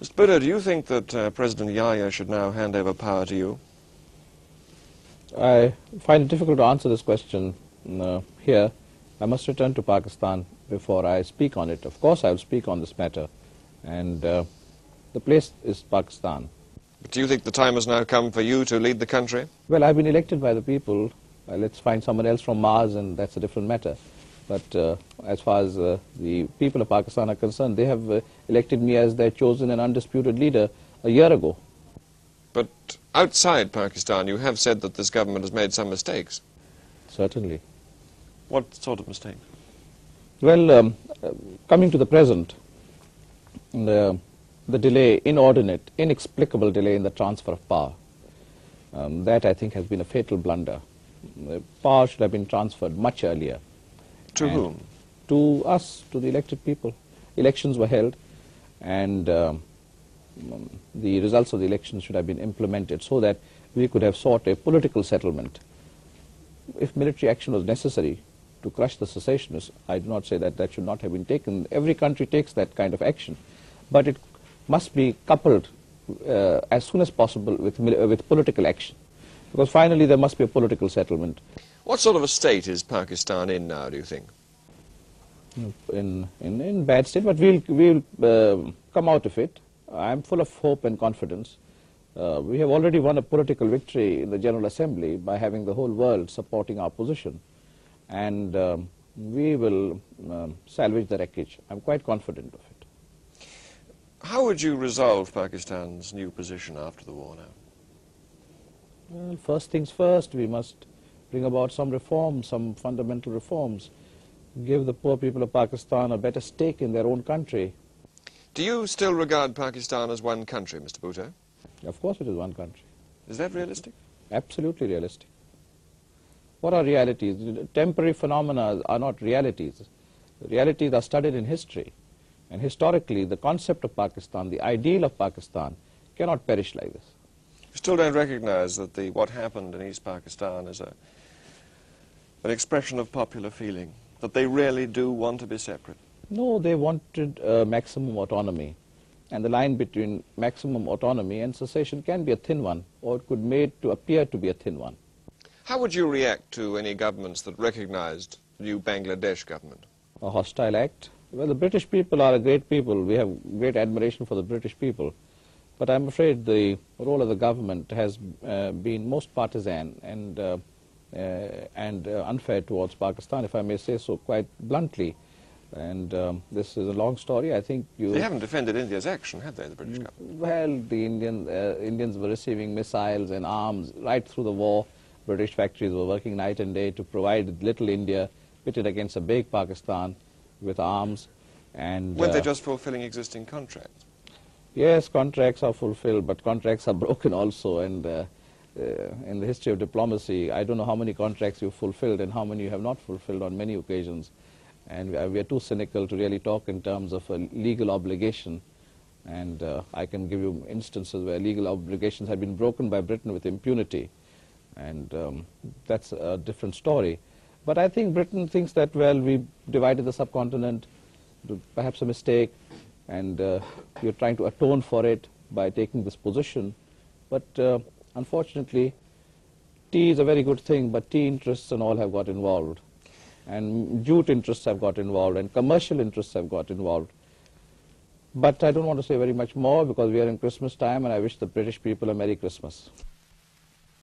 Mr. Bhutto, do you think that President Yahya should now hand over power to you? I find it difficult to answer this question here. I must return to Pakistan before I speak on it. Of course, I will speak on this matter, and the place is Pakistan. But do you think the time has now come for you to lead the country? Well, I've been elected by the people. Let's find someone else from Mars, and that's a different matter. But as far as the people of Pakistan are concerned, they have elected me as their chosen and undisputed leader a year ago. But outside Pakistan, you have said that this government has made some mistakes. Certainly. What sort of mistakes? Well, coming to the present, the delay, inordinate, inexplicable delay in the transfer of power, that I think has been a fatal blunder. Power should have been transferred much earlier. To whom? To us, to the elected people. Elections were held, and the results of the elections should have been implemented so that we could have sought a political settlement. If military action was necessary to crush the secessionists, I do not say that that should not have been taken. Every country takes that kind of action, but it must be coupled as soon as possible with political action, because finally there must be a political settlement. What sort of a state is Pakistan in now, do you think? In bad state, but we'll come out of it. I'm full of hope and confidence. We have already won a political victory in the General Assembly by having the whole world supporting our position, and we will salvage the wreckage. I'm quite confident of it. How would you resolve Pakistan's new position after the war now? Well, first things first, we must bring about some reforms, some fundamental reforms, give the poor people of Pakistan a better stake in their own country. Do you still regard Pakistan as one country, Mr. Bhutto? Of course it is one country. Is that realistic? Absolutely realistic. What are realities? Temporary phenomena are not realities. Realities are studied in history. And historically, the concept of Pakistan, the ideal of Pakistan, cannot perish like this. You still don't recognize that what happened in East Pakistan is an expression of popular feeling, that they really do want to be separate? No, they wanted maximum autonomy. And the line between maximum autonomy and secession can be a thin one, or it could be made to appear to be a thin one. How would you react to any governments that recognized the new Bangladesh government? A hostile act? Well, the British people are a great people. We have great admiration for the British people. But I'm afraid the role of the government has been most partisan and unfair towards Pakistan, if I may say so quite bluntly. And this is a long story. I think They haven't defended India's action, have they, the British government? Well, the Indians were receiving missiles and arms right through the war. British factories were working night and day to provide little India pitted against a big Pakistan with arms. And weren't they just fulfilling existing contracts? Yes, contracts are fulfilled, but contracts are broken also. And in the history of diplomacy, I don't know how many contracts you've fulfilled and how many you have not fulfilled on many occasions. And we are too cynical to really talk in terms of a legal obligation. And I can give you instances where legal obligations have been broken by Britain with impunity. And that's a different story. But I think Britain thinks that, well, we divided the subcontinent, perhaps a mistake, and we're trying to atone for it by taking this position. But unfortunately, tea is a very good thing, but tea interests and all have got involved. And jute interests have got involved, and commercial interests have got involved. But I don't want to say very much more because we are in Christmas time, and I wish the British people a Merry Christmas.